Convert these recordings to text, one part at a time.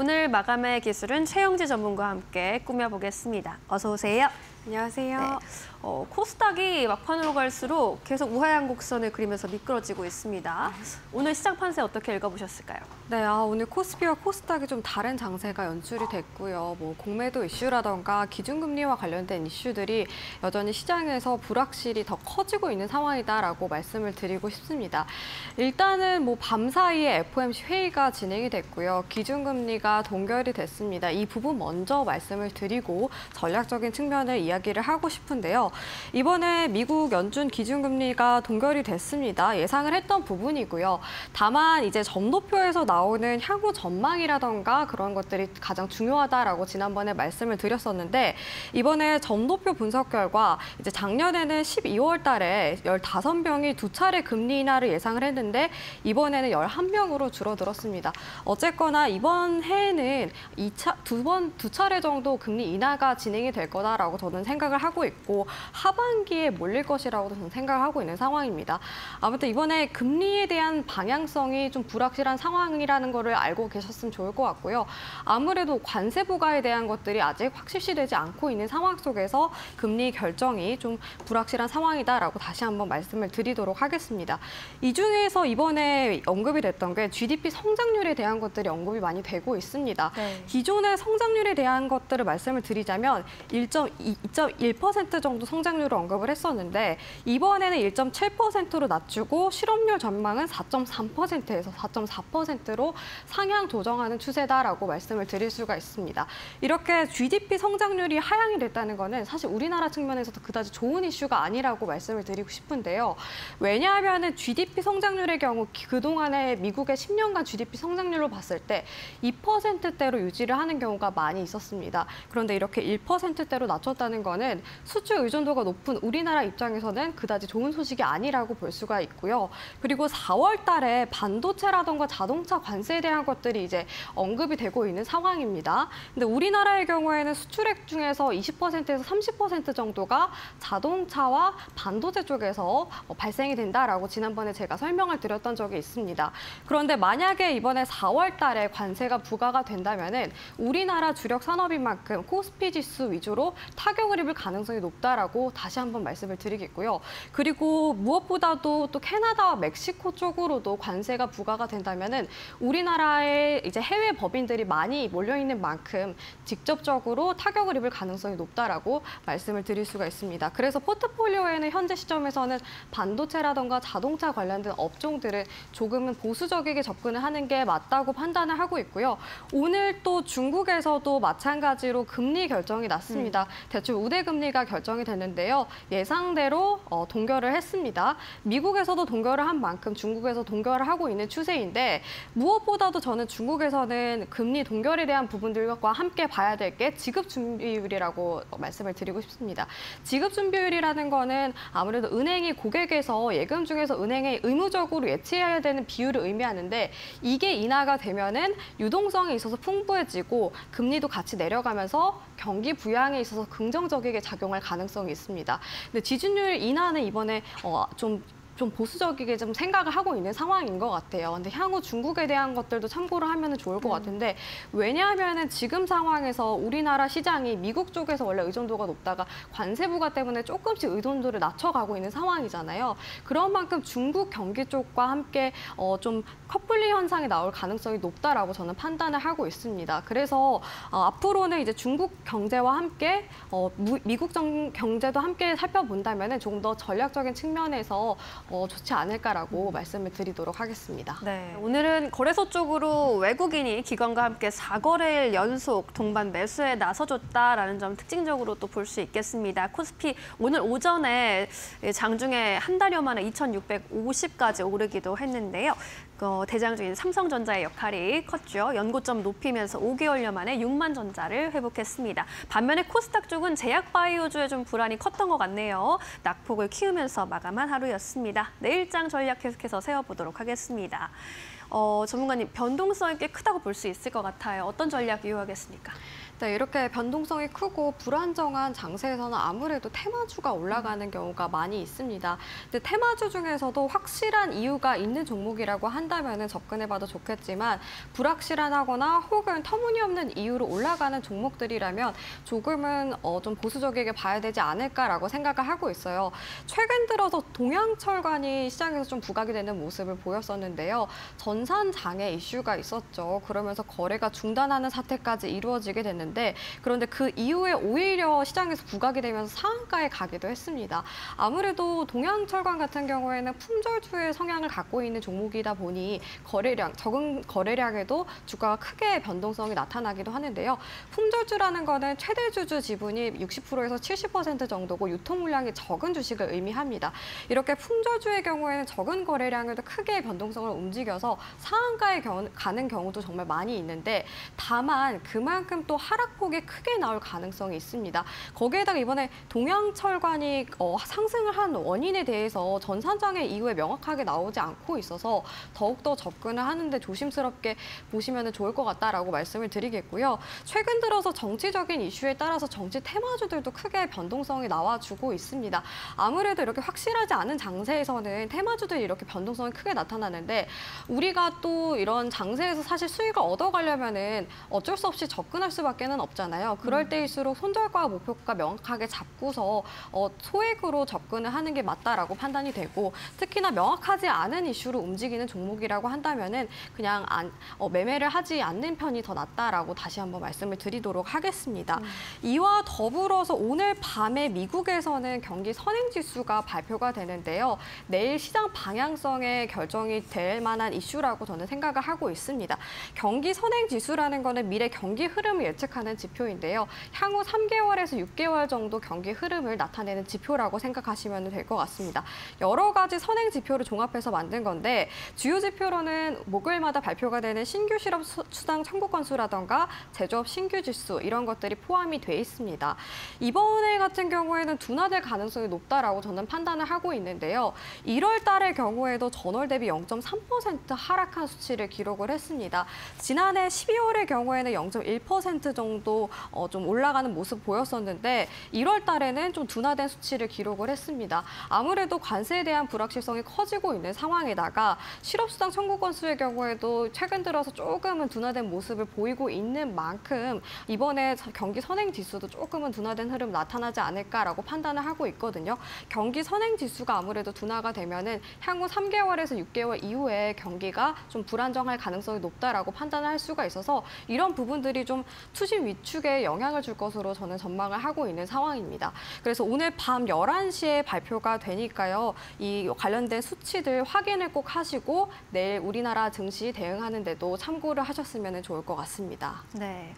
오늘 마감의 기술은 최영지 전문가와 함께 꾸며보겠습니다. 어서 오세요. 안녕하세요. 네. 코스닥이 막판으로 갈수록 계속 우하향 곡선을 그리면서 미끄러지고 있습니다. 오늘 시장 판세 어떻게 읽어보셨을까요? 네, 오늘 코스피와 코스닥이 좀 다른 장세가 연출이 됐고요. 공매도 이슈라던가 기준금리와 관련된 이슈들이 여전히 시장에서 불확실이 더 커지고 있는 상황이다라고 말씀을 드리고 싶습니다. 일단은 밤사이에 FOMC 회의가 진행이 됐고요. 기준금리가 동결이 됐습니다. 이 부분 먼저 말씀을 드리고 전략적인 측면을 이야기를 하고 싶은데요. 이번에 미국 연준 기준금리가 동결이 됐습니다. 예상을 했던 부분이고요. 다만 이제 점도표에서 나오는 향후 전망이라던가 그런 것들이 가장 중요하다라고 지난번에 말씀을 드렸었는데 이번에 점도표 분석 결과 이제 작년에는 12월 달에 15명이 2차례 금리 인하를 예상을 했는데 이번에는 11명으로 줄어들었습니다. 어쨌거나 이번 해에는 두 차례 정도 금리 인하가 진행이 될 거다라고 저는 생각을 하고 있고 하반기에 몰릴 것이라고 저는 생각을 하고 있는 상황입니다. 아무튼 이번에 금리에 대한 방향성이 좀 불확실한 상황이라는 거를 알고 계셨으면 좋을 것 같고요. 아무래도 관세 부과에 대한 것들이 아직 확실시되지 않고 있는 상황 속에서 금리 결정이 좀 불확실한 상황이다라고 다시 한번 말씀을 드리도록 하겠습니다. 이 중에서 이번에 언급이 됐던 게 GDP 성장률에 대한 것들이 언급이 많이 되고 있습니다. 네. 기존의 성장률에 대한 것들을 말씀을 드리자면 2.1% 정도 성장률을 언급을 했었는데 이번에는 1.7%로 낮추고 실업률 전망은 4.3%에서 4.4%로 상향 조정하는 추세다라고 말씀을 드릴 수가 있습니다. 이렇게 GDP 성장률이 하향이 됐다는 거는 사실 우리나라 측면에서도 그다지 좋은 이슈가 아니라고 말씀을 드리고 싶은데요. 왜냐하면 GDP 성장률의 경우 그동안에 미국의 10년간 GDP 성장률로 봤을 때 2%대로 유지를 하는 경우가 많이 있었습니다. 그런데 이렇게 1%대로 낮췄다는 거는 수출 의존도가 높은 우리나라 입장에서는 그다지 좋은 소식이 아니라고 볼 수가 있고요. 그리고 4월 달에 반도체라던가 자동차 관세에 대한 것들이 이제 언급이 되고 있는 상황입니다. 근데 우리나라의 경우에는 수출액 중에서 20%에서 30% 정도가 자동차와 반도체 쪽에서 발생이 된다라고 지난번에 제가 설명을 드렸던 적이 있습니다. 그런데 만약에 이번에 4월 달에 관세가 부과가 된다면은 우리나라 주력 산업인 만큼 코스피 지수 위주로 타격을 입을 가능성이 높다라고 다시 한번 말씀을 드리겠고요. 그리고 무엇보다도 또 캐나다와 멕시코 쪽으로도 관세가 부과가 된다면은 우리나라에 이제 해외 법인들이 많이 몰려 있는 만큼 직접적으로 타격을 입을 가능성이 높다라고 말씀을 드릴 수가 있습니다. 그래서 포트폴리오에는 현재 시점에서는 반도체라던가 자동차 관련된 업종들은 조금은 보수적이게 접근을 하는 게 맞다고 판단을 하고 있고요. 오늘 또 중국에서도 마찬가지로 금리 결정이 났습니다. 대출 우대 금리가 결정이 됐는데요. 예상대로 동결을 했습니다. 미국에서도 동결을 한 만큼 중국에서 동결을 하고 있는 추세인데 무엇보다도 저는 중국에서는 금리 동결에 대한 부분들과 함께 봐야 될 게 지급 준비율이라고 말씀을 드리고 싶습니다. 지급 준비율이라는 거는 아무래도 은행이 고객에서 예금 중에서 은행에 의무적으로 예치해야 되는 비율을 의미하는데 이게 인하가 되면은 유동성이 있어서 풍부해지고 금리도 같이 내려가면서 경기 부양에 있어서 긍정적이게 작용할 가능성이 있습니다. 근데 지준율 인하는 이번에 좀 보수적이게 좀 생각을 하고 있는 상황인 것 같아요. 근데 향후 중국에 대한 것들도 참고를 하면 좋을 것 같은데 왜냐하면 지금 상황에서 우리나라 시장이 미국 쪽에서 원래 의존도가 높다가 관세 부과 때문에 조금씩 의존도를 낮춰가고 있는 상황이잖아요. 그런 만큼 중국 경기 쪽과 함께 좀 커플링 현상이 나올 가능성이 높다라고 저는 판단을 하고 있습니다. 그래서 앞으로는 이제 중국 경제와 함께 미국 경제도 함께 살펴본다면 조금 더 전략적인 측면에서 좋지 않을까라고 말씀을 드리도록 하겠습니다. 네, 오늘은 거래소 쪽으로 외국인이 기관과 함께 4거래일 연속 동반 매수에 나서줬다라는 점 특징적으로 또 볼 수 있겠습니다. 코스피 오늘 오전에 장중에 한 달여 만에 2,650까지 오르기도 했는데요. 대장주인 삼성전자의 역할이 컸죠. 연고점 높이면서 5개월여 만에 6만 전자를 회복했습니다. 반면에 코스닥 쪽은 제약바이오주에 좀 불안이 컸던 것 같네요. 낙폭을 키우면서 마감한 하루였습니다. 내일장 전략 계속해서 세워보도록 하겠습니다. 전문가님, 변동성이 꽤 크다고 볼 수 있을 것 같아요. 어떤 전략 유효하겠습니까? 네, 이렇게 변동성이 크고 불안정한 장세에서는 아무래도 테마주가 올라가는 경우가 많이 있습니다. 근데 테마주 중에서도 확실한 이유가 있는 종목이라고 한다면 접근해봐도 좋겠지만 불확실하거나 혹은 터무니없는 이유로 올라가는 종목들이라면 조금은 좀 보수적이게 봐야 되지 않을까라고 생각을 하고 있어요. 최근 들어서 동양철관이 시장에서 좀 부각이 되는 모습을 보였었는데요. 전산 장애 이슈가 있었죠. 그러면서 거래가 중단하는 사태까지 이루어지게 됐는데 그런데 그 이후에 오히려 시장에서 부각이 되면서 상한가에 가기도 했습니다. 아무래도 동양철관 같은 경우에는 품절주의 성향을 갖고 있는 종목이다 보니 적은 거래량에도 주가가 크게 변동성이 나타나기도 하는데요. 품절주라는 거는 최대 주주 지분이 60%에서 70% 정도고 유통 물량이 적은 주식을 의미합니다. 이렇게 품절주의 경우에는 적은 거래량에도 크게 변동성을 움직여서 상한가에 가는 경우도 정말 많이 있는데 다만 그만큼 또 하락폭이 크게 나올 가능성이 있습니다. 거기에다가 이번에 동양철관이 상승을 한 원인에 대해서 전산장애 이후에 명확하게 나오지 않고 있어서 더욱더 접근을 하는데 조심스럽게 보시면 좋을 것 같다라고 말씀을 드리겠고요. 최근 들어서 정치적인 이슈에 따라서 정치 테마주들도 크게 변동성이 나와주고 있습니다. 아무래도 이렇게 확실하지 않은 장세에서는 테마주들이 이렇게 변동성이 크게 나타나는데 우리가 또 이런 장세에서 사실 수익을 얻어가려면은 어쩔 수 없이 접근할 수밖에 는 없잖아요. 그럴 때일수록 손절가 목표가 명확하게 잡고서 소액으로 접근을 하는 게 맞다라고 판단이 되고 특히나 명확하지 않은 이슈로 움직이는 종목이라고 한다면은 그냥 매매를 하지 않는 편이 더 낫다라고 다시 한번 말씀을 드리도록 하겠습니다. 이와 더불어서 오늘 밤에 미국에서는 경기 선행지수가 발표가 되는데요. 내일 시장 방향성에 결정이 될 만한 이슈라고 저는 생각을 하고 있습니다. 경기 선행지수라는 거는 미래 경기 흐름을 예측하는 지표인데요. 향후 3개월에서 6개월 정도 경기 흐름을 나타내는 지표라고 생각하시면 될 것 같습니다. 여러 가지 선행 지표를 종합해서 만든 건데 주요 지표로는 목요일마다 발표가 되는 신규 실업 수당 청구 건수라던가 제조업 신규 지수 이런 것들이 포함이 돼 있습니다. 이번에 같은 경우에는 둔화될 가능성이 높다라고 저는 판단을 하고 있는데요. 1월 달의 경우에도 전월 대비 0.3% 하락한 수치를 기록을 했습니다. 지난해 12월의 경우에는 0.1% 정도 좀 올라가는 모습 보였었는데 1월 달에는 좀 둔화된 수치를 기록을 했습니다. 아무래도 관세에 대한 불확실성이 커지고 있는 상황에다가 실업수당 청구 건수의 경우에도 최근 들어서 조금은 둔화된 모습을 보이고 있는 만큼 이번에 경기 선행 지수도 조금은 둔화된 흐름 나타나지 않을까라고 판단을 하고 있거든요. 경기 선행 지수가 아무래도 둔화가 되면은 향후 3개월에서 6개월 이후에 경기가 좀 불안정할 가능성이 높다라고 판단을 할 수가 있어서 이런 부분들이 좀 투심 위축에 영향을 줄 것으로 저는 전망을 하고 있는 상황입니다. 그래서 오늘 밤 11시에 발표가 되니까요. 이 관련된 수치들 확인을 꼭 하시고 내일 우리나라 증시 대응하는 데도 참고를 하셨으면 좋을 것 같습니다. 네.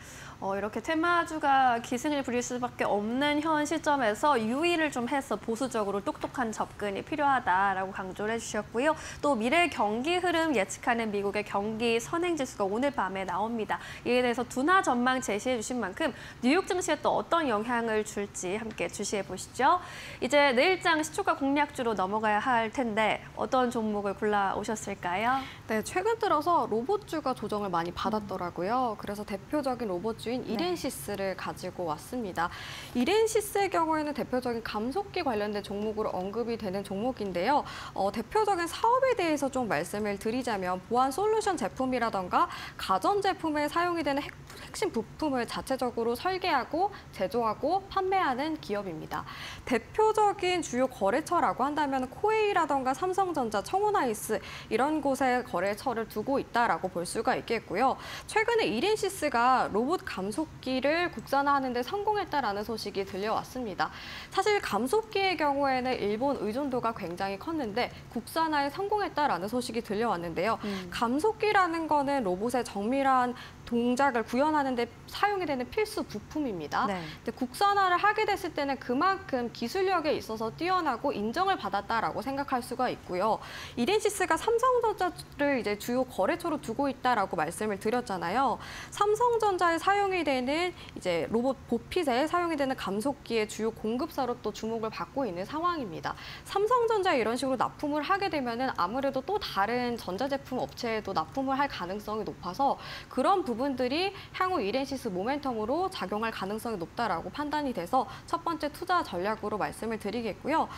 이렇게 테마주가 기승을 부릴 수밖에 없는 현 시점에서 유의를 좀 해서 보수적으로 똑똑한 접근이 필요하다라고 강조를 해주셨고요. 또 미래 경기 흐름 예측하는 미국의 경기 선행지수가 오늘 밤에 나옵니다. 이에 대해서 둔화 전망 제시해 주신 만큼 뉴욕 증시에 또 어떤 영향을 줄지 함께 주시해 보시죠. 이제 내일장 시초가 공략주로 넘어가야 할 텐데 어떤 종목을 골라 오셨을까요? 네, 최근 들어서 로봇주가 조정을 많이 받았더라고요. 그래서 대표적인 로봇주인 이렌시스를 가지고 왔습니다. 이렌시스의 경우에는 대표적인 감속기 관련된 종목으로 언급이 되는 종목인데요. 대표적인 사업에 대해서 좀 말씀을 드리자면 보안 솔루션 제품이라던가 가전제품에 사용이 되는 핵심 부품을 자체적으로 설계하고 제조하고 판매하는 기업입니다. 대표적인 주요 거래처라고 한다면 코웨이라던가 삼성전자, 청원아이스 이런 곳에 거래처를 두고 있다라고 볼 수가 있겠고요. 최근에 이렌시스가 로봇 감속기를 국산화하는 데 성공했다라는 소식이 들려왔습니다. 사실 감속기의 경우에는 일본 의존도가 굉장히 컸는데 국산화에 성공했다라는 소식이 들려왔는데요. 감속기라는 거는 로봇의 정밀한 동작을 구현하는 데 사용이 되는 필수 부품입니다. 네. 근데 국산화를 하게 됐을 때는 그만큼 기술력에 있어서 뛰어나고 인정을 받았다라고 생각할 수가 있고요. 이렌시스가 삼성전자를 이제 주요 거래처로 두고 있다라고 말씀을 드렸잖아요. 삼성전자에 사용이 되는 이제 로봇 보핏에 사용이 되는 감속기의 주요 공급사로 또 주목을 받고 있는 상황입니다. 삼성전자에 이런 식으로 납품을 하게 되면은 아무래도 또 다른 전자제품 업체에도 납품을 할 가능성이 높아서 그런 부분들이 향후 이렌시스 모멘텀으로 작용할 가능성이 높다라고 판단이 돼서 첫 번째 투자 전략으로 말씀을 드리겠고요.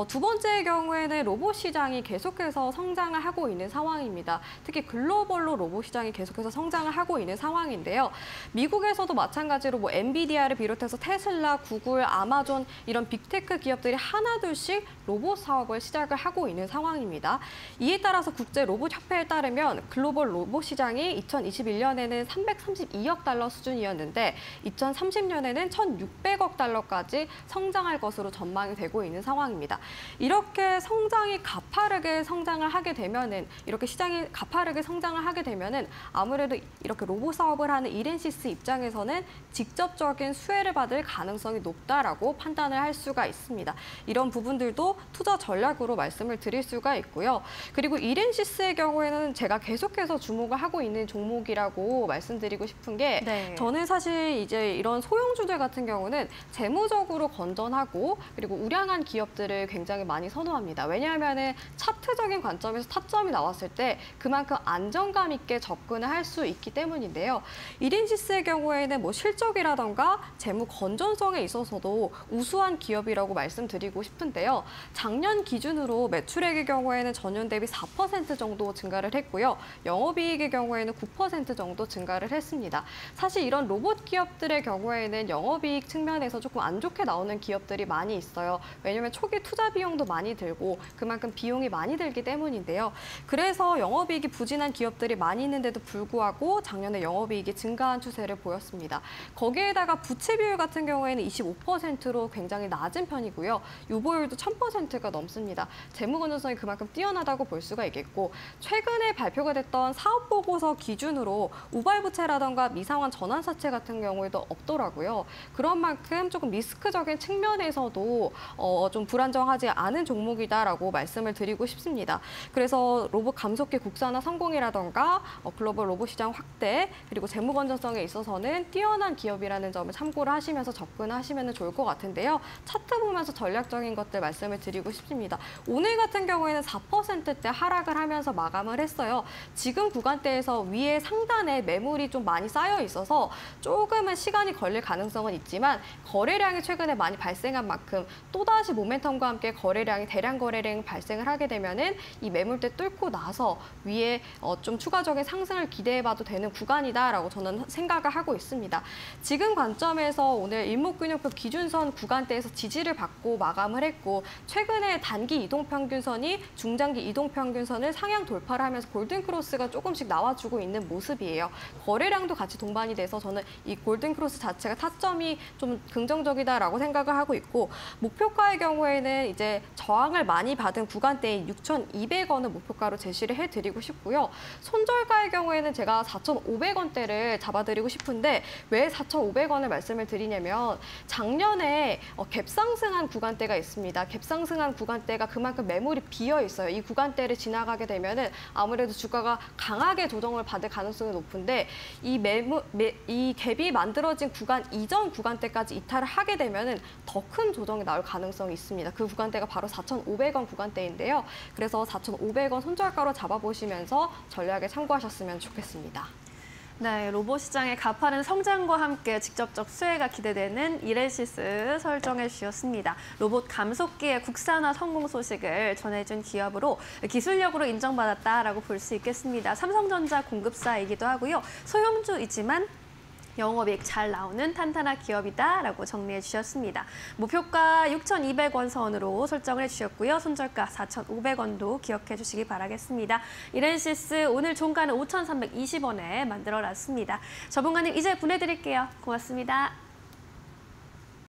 두 번째의 경우에는 로봇 시장이 계속해서 성장을 하고 있는 상황입니다. 특히 글로벌로 로봇 시장이 계속해서 성장을 하고 있는 상황인데요. 미국에서도 마찬가지로 뭐 엔비디아를 비롯해서 테슬라, 구글, 아마존 이런 빅테크 기업들이 하나둘씩 로봇 사업을 시작을 하고 있는 상황입니다. 이에 따라서 국제 로봇 협회에 따르면 글로벌 로봇 시장이 2021년에는 332억 달러 수준이었는데 2030년에는 1,600억 달러까지 성장할 것으로 전망이 되고 있는 상황입니다. 이렇게 성장이 가파르게 성장을 하게 되면은 이렇게 시장이 가파르게 성장을 하게 되면은 아무래도 이렇게 로봇 사업을 하는 이렌시스 입장에서는 직접적인 수혜를 받을 가능성이 높다라고 판단을 할 수가 있습니다. 이런 부분들도 투자 전략으로 말씀을 드릴 수가 있고요. 그리고 이렌시스의 경우에는 제가 계속해서 주목을 하고 있는 종목이라고 말씀드리고 싶은 게 네. 저는 사실 이제 이런 소형주들 같은 경우는 재무적으로 건전하고 그리고 우량한 기업들을 굉장히 많이 선호합니다. 왜냐하면은 차트적인 관점에서 타점이 나왔을 때 그만큼 안정감 있게 접근을 할 수 있기 때문인데요. 이렌시스의 경우에는 뭐 실적이라던가 재무 건전성에 있어서도 우수한 기업이라고 말씀드리고 싶은데요. 작년 기준으로 매출액의 경우에는 전년 대비 4% 정도 증가를 했고요. 영업이익의 경우에는 9% 정도 증가를 했습니다. 사실 이런 로봇 기업들의 경우에는 영업이익 측면에서 조금 안 좋게 나오는 기업들이 많이 있어요. 왜냐하면 초기 투자 비용도 많이 들고 그만큼 비용이 많이 들기 때문인데요. 그래서 영업이익이 부진한 기업들이 많이 있는데도 불구하고 작년에 영업이익이 증가한 추세를 보였습니다. 거기에다가 부채 비율 같은 경우에는 25%로 굉장히 낮은 편이고요. 유보율도 1000%가 넘습니다. 재무 건전성이 그만큼 뛰어나다고 볼 수가 있겠고 최근에 발표가 됐던 사업 보고서 기준으로 우발부채라던가 미상환 전환사채 같은 경우에도 없더라고요. 그런 만큼 조금 리스크적인 측면에서도 좀 불안정하지 않은 종목이다라고 말씀을 드리고 싶습니다. 그래서 로봇 감속기 국산화 성공이라던가 글로벌 로봇 시장 확대 그리고 재무 건전성에 있어서는 뛰어난 기업이라는 점을 참고를 하시면서 접근하시면 좋을 것 같은데요. 차트 보면서 전략적인 것들 말씀을 드리고 싶습니다. 오늘 같은 경우에는 4%대 하락을 하면서 마감을 했어요. 지금 구간대에서 위에 상단에 매물이 좀 많이 쌓여 있어서 조금은 시간이 걸릴 가능성은 있지만 거래량이 최근에 많이 발생한 만큼 또다시 모멘텀과 함께 거래량이 대량 거래량이 발생을 하게 되면은 이 매물대 뚫고 나서 위에 좀 추가적인 상승을 기대해봐도 되는 구간이다라고 저는 생각을 하고 있습니다. 지금 관점에서 오늘 일목균형표 기준선 구간대에서 지지를 받고 마감을 했고 최근에 단기 이동평균선이 중장기 이동평균선을 상향 돌파를 하면서 골든크로스가 조금씩 나와주고 있는 모습이에요. 거래량도 같이 동반이 돼서 저는 이 골든크로스 자체가 타점이 좀 긍정적이다라고 생각을 하고 있고 목표가의 경우에는 이제 저항을 많이 받은 구간대인 6,200원을 목표가로 제시를 해드리고 싶고요. 손절가의 경우에는 제가 4,500원대를 잡아드리고 싶은데 왜 4,500원을 말씀을 드리냐면 작년에 갭상승한 구간대가 있습니다. 갭상승한 구간대가 그만큼 매물이 비어 있어요. 이 구간대를 지나가게 되면은 아무래도 주가가 강하게 조정을 받을 가능성이 높은데 이 갭이 만들어진 구간 이전 구간대까지 이탈을 하게 되면은 더 큰 조정이 나올 가능성이 있습니다. 그 구간대가 바로 4,500원 구간대인데요. 그래서 4,500원 손절가로 잡아보시면서 전략에 참고하셨으면 좋겠습니다. 네, 로봇 시장의 가파른 성장과 함께 직접적 수혜가 기대되는 이렌시스 설정해 주셨습니다. 로봇 감속기의 국산화 성공 소식을 전해준 기업으로 기술력으로 인정받았다라고 볼 수 있겠습니다. 삼성전자 공급사이기도 하고요. 소형주이지만 영업이익 잘 나오는 탄탄한 기업이다라고 정리해 주셨습니다. 목표가 6,200원 선으로 설정을 해주셨고요. 손절가 4,500원도 기억해 주시기 바라겠습니다. 이렌시스 오늘 종가는 5,320원에 만들어놨습니다. 전문가님 이제 보내드릴게요. 고맙습니다.